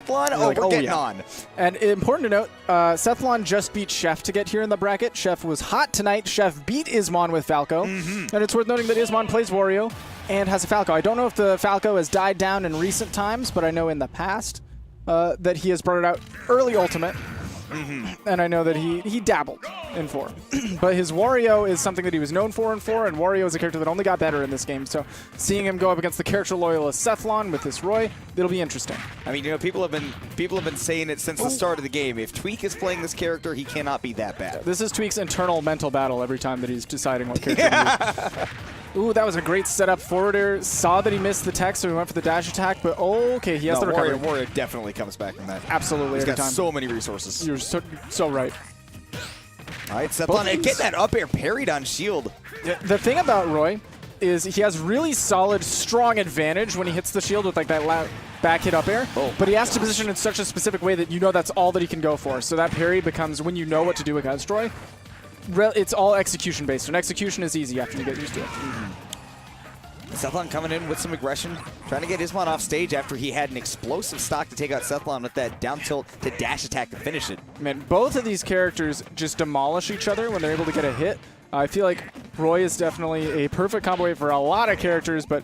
Sethlon? Oh, like, we're getting yeah. on. And important to note, Sethlon just beat Chef to get here in the bracket. Chef was hot tonight. Chef beat Ismon with Falco. And it's worth noting that Ismon plays Wario and has a Falco. I don't know if the Falco has died down in recent times, but I know in the past that he has brought it out early ultimate. And I know that he dabbled in 4. But his Wario is something that he was known for in 4, and Wario is a character that only got better in this game. So seeing him go up against the character loyalist Sethlon with this Roy, it'll be interesting. I mean, you know, people have been saying it since the start of the game. If Tweak is playing this character, he cannot be that bad. This is Tweak's internal mental battle every time that he's deciding what character to use. Ooh, that was a great setup. Forwarder saw that he missed the tech, so he went for the dash attack. But okay, he has the recovery. Wario definitely comes back from that. Absolutely, He's every got time. so many resources. You're so right. All right, Sethlon, get that up air parried on shield. The thing about Roy is he has really solid, strong advantage when he hits the shield with like that back hit up air. But he has to position in such a specific way that you know that's all that he can go for. So that parry becomes, when you know what to do against Roy, it's all execution based, and execution is easy after you get used to it. Sethlon coming in with some aggression, trying to get Ismon off stage after he had an explosive stock to take out Sethlon with that down tilt to dash attack to finish it. Man, both of these characters just demolish each other when they're able to get a hit. I feel like Roy is definitely a perfect combo weight for a lot of characters, but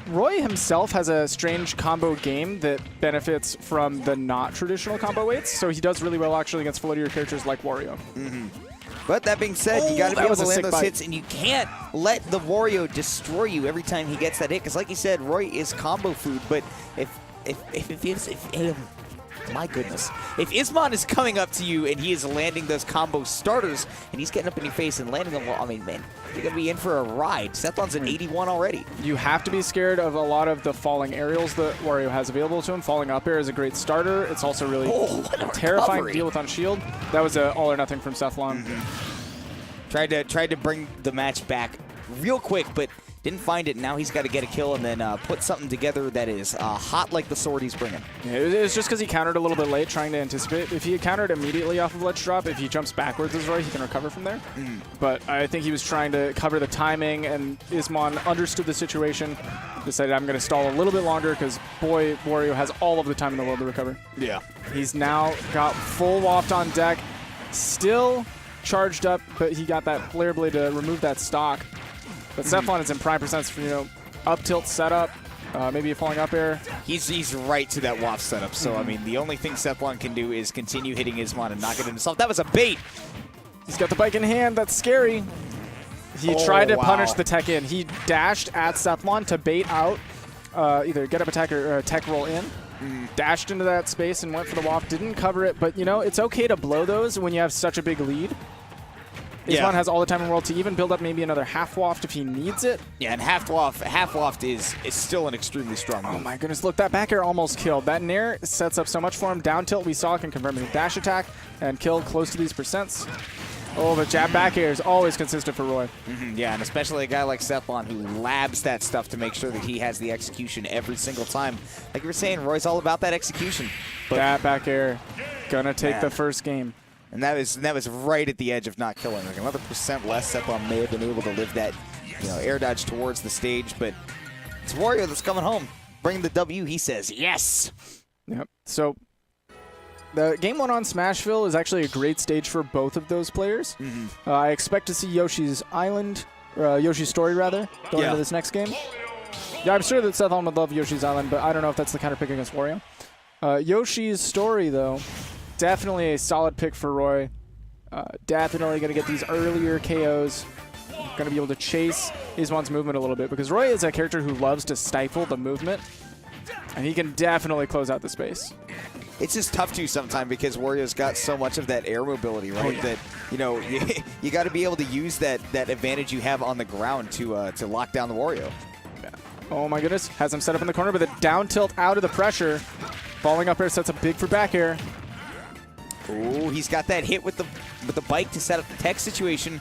Roy himself has a strange combo game that benefits from the not traditional combo weights, so he does really well actually against floatier characters like Wario. But that being said, you got to be able to land those bite. hits, and you can't let the Wario destroy you every time he gets that hit. Because like you said, Roy is combo food. But my goodness, if Ismon is coming up to you and he is landing those combo starters, and he's getting up in your face and landing them, I mean, man, you're going to be in for a ride. Sethlon's at 81 already. You have to be scared of a lot of the falling aerials that Wario has available to him. Falling up air is a great starter. It's also really terrifying to deal with on shield. That was an all or nothing from Sethlon. Tried to bring the match back real quick, but didn't find it. Now he's got to get a kill and then put something together that is hot like the sword he's bringing. Yeah, it's just because he countered a little bit late, trying to anticipate. If he had countered immediately off of ledge drop, if he jumps backwards as Roy, he can recover from there. But I think he was trying to cover the timing, and Ismon understood the situation, decided I'm going to stall a little bit longer because, boy, Wario has all of the time in the world to recover. Yeah. He's now got full waft on deck, still charged up, but he got that flare blade to remove that stock. But Sethlon is in prime percents for, you know, up tilt setup, maybe a falling up air. He's right to that waft setup. So, I mean, the only thing Sethlon can do is continue hitting Ismon and knock it himself. That was a bait. He's got the bike in hand. That's scary. He tried to punish the tech in. He dashed at Sethlon to bait out either get up attack or tech roll in. Dashed into that space and went for the waft. Didn't cover it, but, you know, it's okay to blow those when you have such a big lead. Ismon has all the time in the world to even build up maybe another half waft if he needs it. Yeah, and half waft is still an extremely strong move. Oh my goodness, look, that back air almost killed. That nair sets up so much for him. Down tilt we saw can confirm his dash attack and kill close to these percents. Oh, the jab back air is always consistent for Roy. Yeah, and especially a guy like Sethlon who labs that stuff to make sure that he has the execution every single time. Like you were saying, Roy's all about that execution. But that back air gonna take the first game. And that was right at the edge of not killing. Like another percent less, Sethlon may have been able to live that, you know, air dodge towards the stage. But it's Wario that's coming home, bringing the W. He says yes. Yep. So the game 1 on Smashville is actually a great stage for both of those players. I expect to see Yoshi's Island, Yoshi's Story rather, going into this next game. Yeah, I'm sure that Sethlon would love Yoshi's Island, but I don't know if that's the counter pick against Wario. Yoshi's Story though. Definitely a solid pick for Roy. Definitely going to get these earlier KOs. Going to be able to chase Ismon's movement a little bit because Roy is a character who loves to stifle the movement. And he can definitely close out the space. It's just tough to sometimes because Wario's got so much of that air mobility, right? That, you know, you got to be able to use that advantage you have on the ground to lock down the Wario. Oh my goodness. Has him set up in the corner, but the down tilt out of the pressure. Falling up air sets up big for back air. Oh, he's got that hit with the bike to set up the tech situation.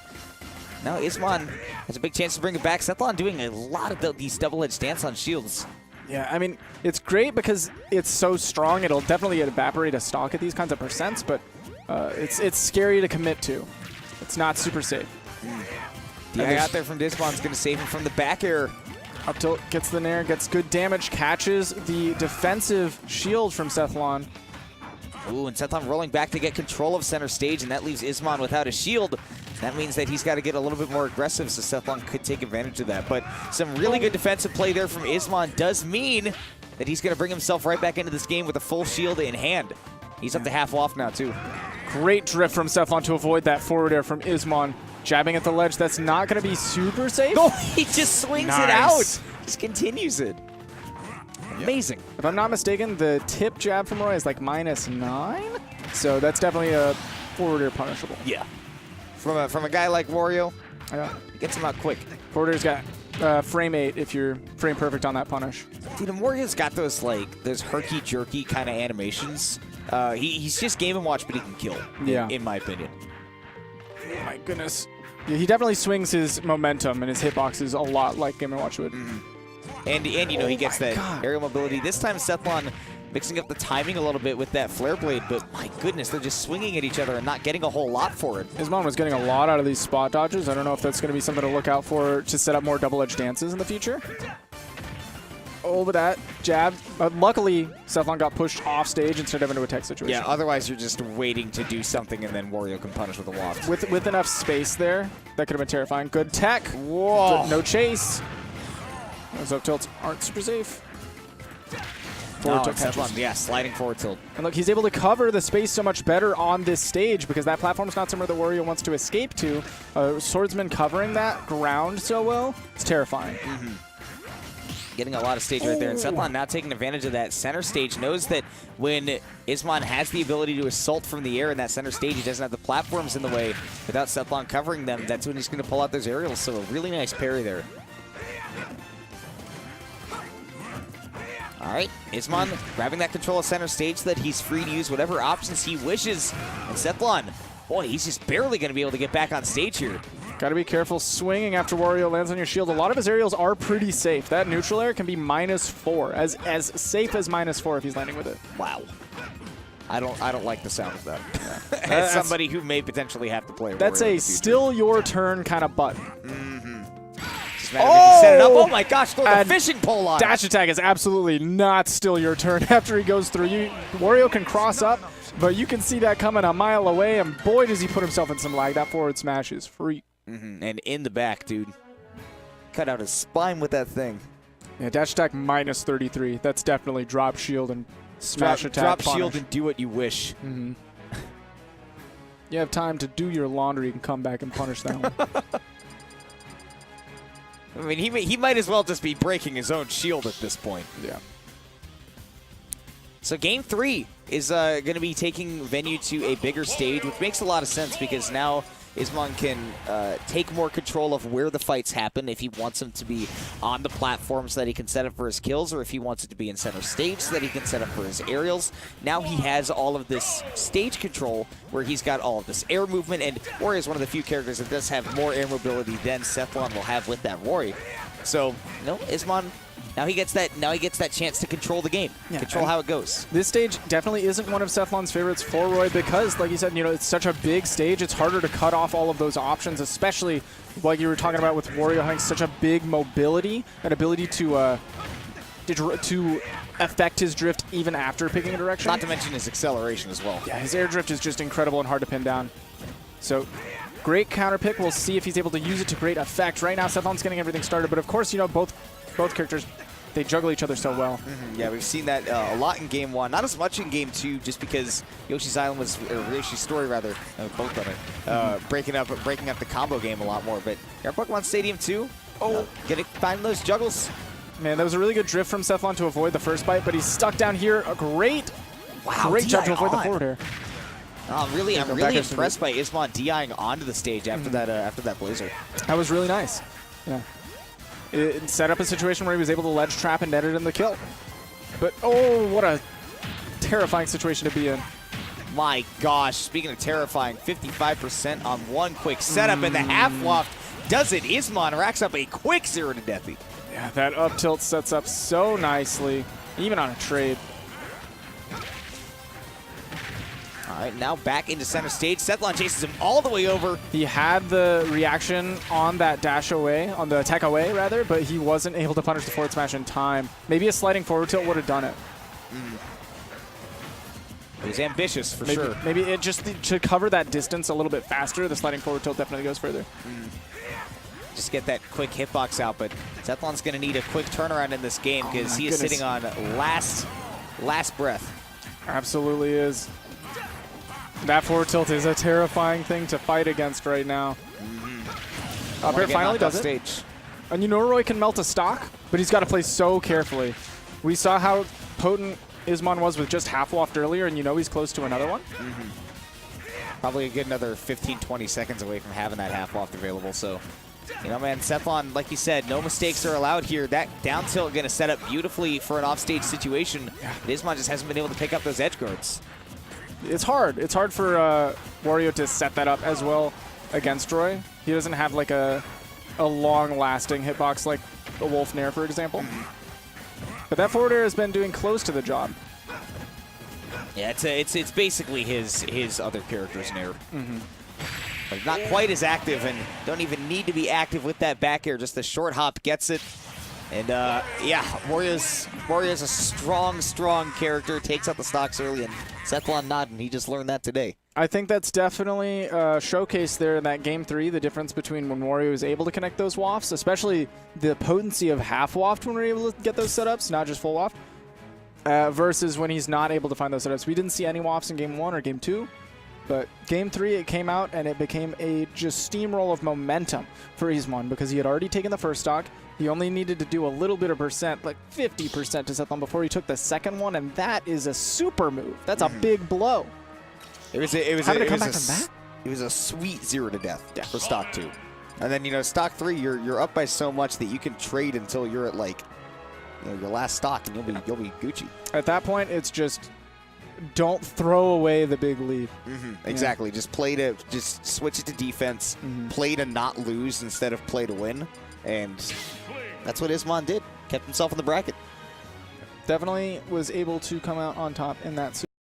Now Ismon has a big chance to bring it back. Sethlon doing a lot of these double-edged stance on shields. Yeah, I mean, it's great because it's so strong. It'll definitely evaporate a stock at these kinds of percents, but it's scary to commit to. It's not super safe. The guy out there from Ismon's going to save him from the back air. Up tilt, gets the nair, gets good damage, catches the defensive shield from Sethlon. Ooh, and Sethlon rolling back to get control of center stage, and that leaves Ismon without a shield. That means that he's got to get a little bit more aggressive, so Sethlon could take advantage of that. But some really good defensive play there from Ismon does mean that he's going to bring himself right back into this game with a full shield in hand. He's up to half off now, too. Great drift from Sethlon to avoid that forward air from Ismon. Jabbing at the ledge, that's not going to be super safe. No, he just swings it out. Just continues it. Amazing. If I'm not mistaken, the tip jab from Roy is like -9. So that's definitely a forward air punishable. Yeah. From a guy like Wario, Yeah. he gets him out quick. Forward air's got frame 8 if you're frame perfect on that punish. Dude, and Wario's got those herky-jerky kind of animations. He's just Game & Watch, but he can kill, in my opinion. Oh my goodness. Yeah, he definitely swings his momentum and his hitboxes a lot like Game & Watch would. And you know, he gets that aerial mobility. This time, Sethlon mixing up the timing a little bit with that flare blade, but my goodness, they're just swinging at each other and not getting a whole lot for it. Ismon was getting a lot out of these spot dodges. I don't know if that's going to be something to look out for to set up more double-edged dances in the future. Oh, but that jab. Luckily, Sethlon got pushed off stage instead of into a tech situation. Yeah, otherwise you're just waiting to do something and then Wario can punish with a waft. With enough space there, that could have been terrifying. Good tech. Whoa. No chase. Those up tilts aren't super safe. Forward tilt catches. Sethlon, yeah, sliding forward tilt. And look, he's able to cover the space so much better on this stage because that platform's not somewhere that Wario wants to escape to. Swordsman covering that ground so well, it's terrifying. Getting a lot of stage right there. And Sethlon now taking advantage of that center stage. Knows that when Ismon has the ability to assault from the air in that center stage, he doesn't have the platforms in the way. Without Sethlon covering them, that's when he's going to pull out those aerials. So a really nice parry there. All right, Ismon grabbing that control of center stage so that he's free to use whatever options he wishes. And Sethlon, boy, he's just barely going to be able to get back on stage here. Got to be careful swinging after Wario lands on your shield. A lot of his aerials are pretty safe. That neutral air can be -4, as safe as -4 if he's landing with it. Wow. I don't like the sound of that. Yeah. As somebody who may potentially have to play. That's a still your turn kind of button. Just matter if you set it up. Oh my gosh, throw the fishing pole on. Dash attack is absolutely not still your turn after he goes through. Wario can cross up, but you can see that coming a mile away, and boy does he put himself in some lag. That forward smash is free. And in the back, dude. Cut out his spine with that thing. Yeah, dash attack -33. That's definitely drop shield and smash attack. Drop punish. shield and do what you wish. You have time to do your laundry and come back and punish that one. I mean, he might as well just be breaking his own shield at this point. Yeah. So game 3 is going to be taking Venue to a bigger stage, which makes a lot of sense because now Ismon can take more control of where the fights happen if he wants them to be on the platform so that he can set up for his kills, or if he wants it to be in center stage so that he can set up for his aerials. Now he has all of this stage control where he's got all of this air movement, and Rory is one of the few characters that does have more air mobility than Sethlon will have with that Rory. So, Ismon, now he gets that chance to control the game, control how it goes. This stage definitely isn't one of Sethlon's favorites for Roy because, like you said, it's such a big stage. It's harder to cut off all of those options, especially like you were talking about with Wario having such a big mobility and ability to affect his drift even after picking a direction. Not to mention his acceleration as well. Yeah, his air drift is just incredible and hard to pin down. So, great counter pick. We'll see if he's able to use it to great effect. Right now, Sethlon's getting everything started, but of course, both characters, they juggle each other so well. Yeah, we've seen that a lot in Game 1. Not as much in Game 2, just because Yoshi's Story rather, both of it, breaking up the combo game a lot more. But our Pokemon Stadium 2, find those juggles. Man, that was a really good drift from Sethlon to avoid the first bite, but he's stuck down here. A great jump to avoid the forward air. I'm really impressed by Ismon DIing onto the stage after that Blazer. That was really nice. Yeah. It set up a situation where he was able to ledge trap and net it in the kill. But, what a terrifying situation to be in. My gosh, speaking of terrifying, 55% on one quick setup, and the half loft does it. Ismon racks up a quick 0 to deathy. Yeah, that up tilt sets up so nicely, even on a trade. All right, now back into center stage. Sethlon chases him all the way over. He had the reaction on that dash away, on the attack away, rather, but he wasn't able to punish the forward smash in time. Maybe a sliding forward tilt would have done it. It was ambitious, for sure. Maybe it just to cover that distance a little bit faster, the sliding forward tilt definitely goes further. Just get that quick hitbox out, but Sethlon's going to need a quick turnaround in this game because he is sitting on last breath. Absolutely is. That forward tilt is a terrifying thing to fight against right now. Up air finally does it. Stage. And you know Roy can melt a stock, but he's got to play so carefully. We saw how potent Ismon was with just half waft earlier, and you know he's close to another one. Probably a good another 15, 20 seconds away from having that half waft available. So, you know, man, Sethlon, like you said, no mistakes are allowed here. That down tilt going to set up beautifully for an offstage situation. Ismon just hasn't been able to pick up those edge guards. It's hard. It's hard for Wario to set that up as well against Roy. He doesn't have like a long-lasting hitbox like a Wolf Nair, for example. But that forward air has been doing close to the job. Yeah, it's basically his other character's Nair. But not quite as active, and don't even need to be active with that back air. Just the short hop gets it. And yeah, Wario's a strong character. Takes out the stocks early, and Sethlon not, and he just learned that today. I think that's definitely showcased there in that Game 3, the difference between when Wario is able to connect those wafts, especially the potency of half waft when we're able to get those setups, not just full waft, versus when he's not able to find those setups. We didn't see any wafts in Game 1 or Game 2, but Game 3 it came out and it became a just steamroll of momentum for Ismon because he had already taken the first stock. He only needed to do a little bit of percent, like 50% to Sethlon before he took the second one, and that is a super move. That's a big blow. It was a sweet 0 to death for stock 2. And then, you know, stock 3, you're up by so much that you can trade until you're at, like, you know, your last stock, and you'll be Gucci. At that point, it's just don't throw away the big lead. Exactly. Just switch it to defense, play to not lose instead of play to win. And that's what Ismon did. Kept himself in the bracket. Definitely was able to come out on top in that